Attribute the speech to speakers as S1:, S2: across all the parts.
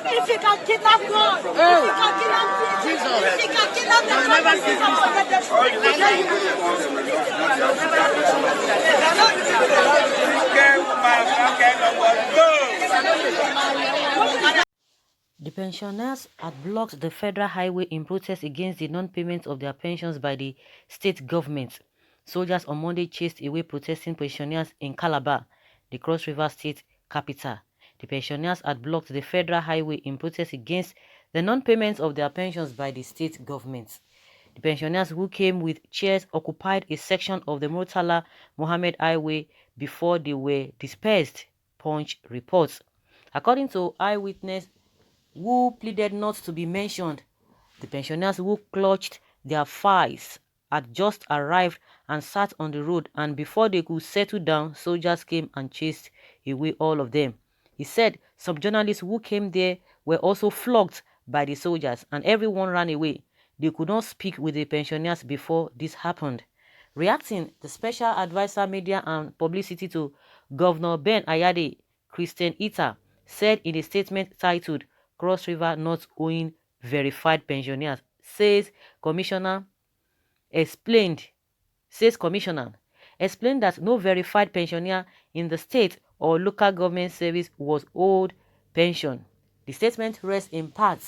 S1: If you can kidnap God, if you can kidnap Jesus, if you can kidnap the
S2: The pensioners had blocked the federal highway in protest against the non-payment of their pensions by the state government. Soldiers on Monday chased away protesting pensioners in Calabar, the Cross River State capital. The pensioners had blocked the federal highway in protest against the non-payment of their pensions by the state government. The pensioners, who came with chairs, occupied a section of the Murtala Mohammed Highway before they were dispersed, Punch reports. According to eyewitness who pleaded not to be mentioned, the pensioners, who clutched their files, had just arrived and sat on the road, and before they could settle down, soldiers came and chased away all of them. He said some journalists who came there were also flogged by the soldiers, and everyone ran away. They could not speak with the pensioners before this happened. Reacting, the special advisor media and publicity to Governor Ben Ayade, Christian Ita, said in a statement titled Cross River Not Owing Verified Pensioners, Commissioner explained that no verified pensioner in the state or local government service was owed pension. The statement rests in part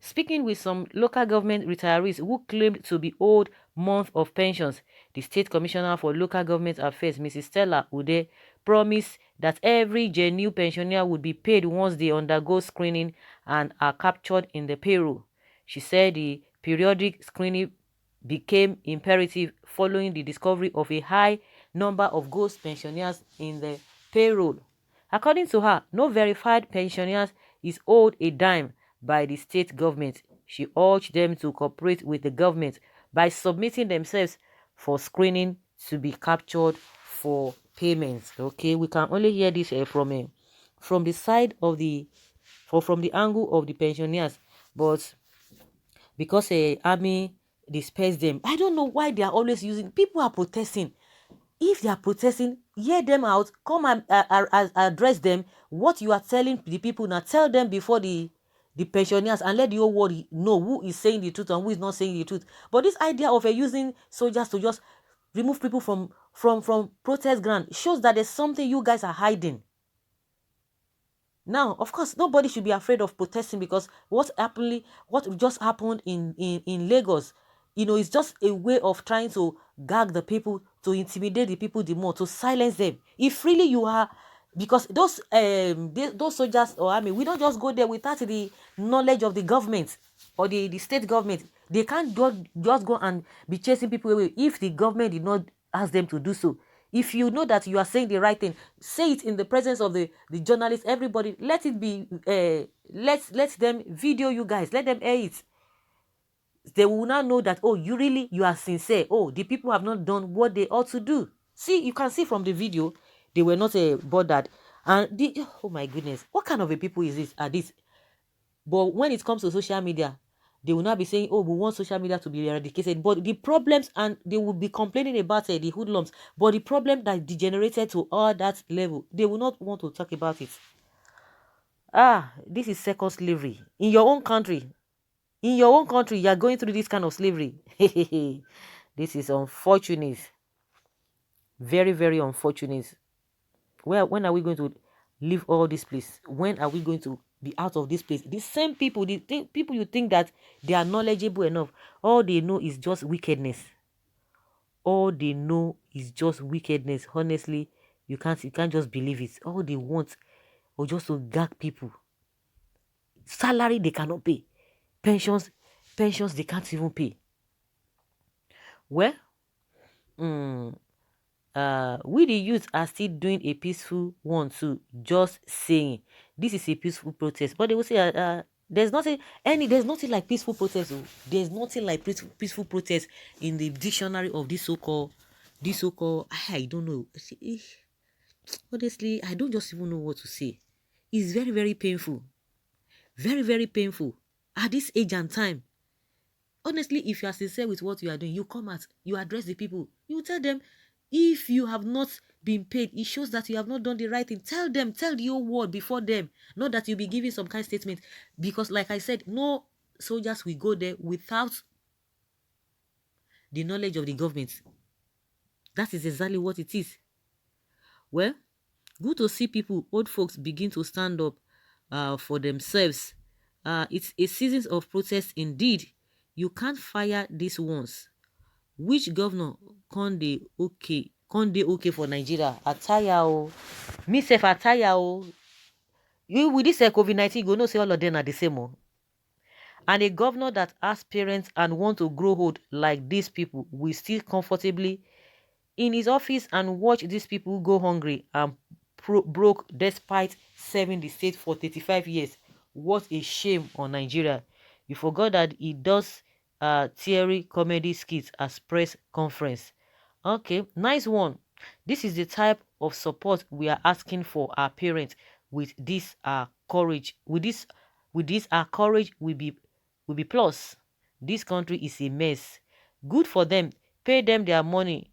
S2: speaking with some local government retirees who claimed to be owed months of pensions. The State Commissioner for Local Government Affairs, Mrs. Stella Ude, promised that every genuine pensioner would be paid once they undergo screening and are captured in the payroll. She said the periodic screening became imperative following the discovery of a high number of ghost pensioners in the payroll. According to her, no verified pensioners is owed a dime by the state government. She urged them to cooperate with the government by submitting themselves for screening to be captured for payments. Okay, we can only hear this from the side of the from the angle of the pensioners, but because army dispersed them, I don't know why they are always using. People are protesting. If they are protesting, hear them out, come and address them. What you are telling the people now, tell them before the pensioners, and let the whole world know who is saying the truth and who is not saying the truth. But this idea of using soldiers to just remove people from protest ground shows that there's something you guys are hiding. Now, of course, nobody should be afraid of protesting, because what just happened in Lagos, it's just a way of trying to gag the people, to intimidate the people the more, to silence them. If really you are, because those soldiers or army, we don't just go there without the knowledge of the government or the state government. They can't just go and be chasing people away if the government did not ask them to do so. If you know that you are saying the right thing, say it in the presence of the journalists, everybody. Let it be, let them video you guys. Let them air it. They will now know that, oh, you are sincere. Oh, the people have not done what they ought to do. See, you can see from the video, they were not bothered. And oh my goodness, what kind of a people are this? But when it comes to social media, they will not be saying, oh, we want social media to be eradicated. But the problems, and they will be complaining about the hoodlums. But the problem that degenerated to all that level, they will not want to talk about it. This is second slavery. In your own country, you are going through this kind of slavery. This is unfortunate. Very, very unfortunate. When are we going to leave all this place? When are we going to be out of this place? The same people, people you think that they are knowledgeable enough, all they know is just wickedness. All they know is just wickedness. Honestly, you can't just believe it. All they want or just to gag people. Salary they cannot pay. Pensions they can't even pay. Well, we the youth are still doing a peaceful one too. Just saying this is a peaceful protest, but they will say there's nothing like peaceful protest. There's nothing like peaceful protest in the dictionary of this so-called I don't know. Honestly, I don't just even know what to say. It's very, very painful. Very, very painful at this age and time. Honestly, if you are sincere with what you are doing, you come out, you address the people, you tell them, if you have not been paid, it shows that you have not done the right thing. Tell them, tell the whole world before them. Not that you'll be giving some kind of statement. Because like I said, no soldiers will go there without the knowledge of the government. That is exactly what it is. Well, good to see people, old folks, begin to stand up for themselves. It's a season of protest indeed. You can't fire these ones. Which governor Conde okay for Nigeria? Attire o. Me sef attire o. You with this COVID-19, go know say all of them are the same o. And a governor that has parents and want to grow old like these people will still comfortably in his office and watch these people go hungry and broke despite serving the state for 35 years. What a shame on Nigeria. You forgot that he does theory comedy skits as press conference. Okay, nice one. This is the type of support we are asking for our parents. With this courage, with this courage will be plus. This country is a mess. Good for them. Pay them their money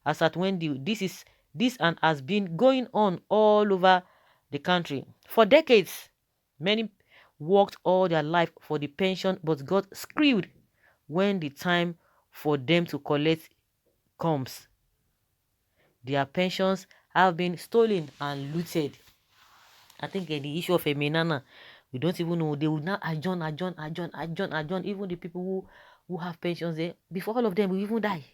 S2: as at when due. This and has been going on all over the country for decades. Many worked all their life for the pension but got screwed when the time for them to collect comes. Their pensions have been stolen and looted. I think the issue of a Menana, we don't even know. They will now adjourn. Even the people who have pensions there, before all of them will even die.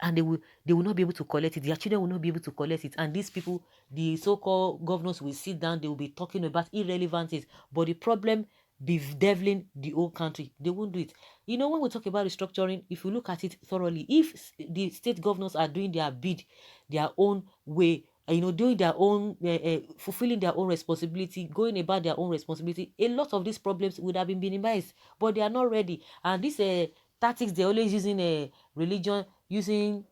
S2: And they will not be able to collect it. Their children will not be able to collect it. And these people, the so-called governors, will sit down. They will be talking about irrelevant things. But the problem bedeviling the whole country. They won't do it. You know, when we talk about restructuring, if you look at it thoroughly, if the state governors are doing their bid, their own way, doing their own, fulfilling their own responsibility, going about their own responsibility, a lot of these problems would have been minimized. But they are not ready. And these tactics, they're always using religion, using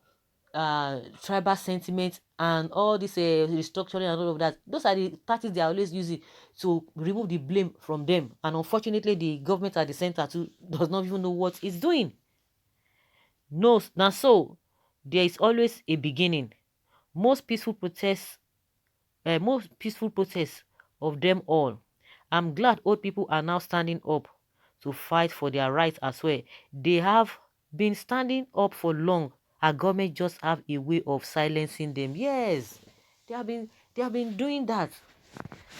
S2: tribal sentiment and all this restructuring and all of that. Those are the tactics they are always using to remove the blame from them. And unfortunately, the government at the center too does not even know what it's doing. No, now so there is always a beginning. Most peaceful protests, of them all. I'm glad old people are now standing up to fight for their rights as well. They have been standing up for long. Our government just have a way of silencing them. Yes, they have been doing that.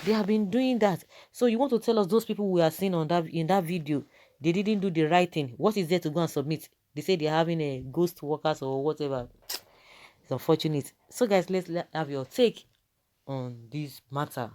S2: They have been doing that. So you want to tell us those people we are seeing on that in that video, they didn't do the right thing? What is there to go and submit? They say they're having a ghost workers or whatever. It's unfortunate. So guys, let's have your take on this matter.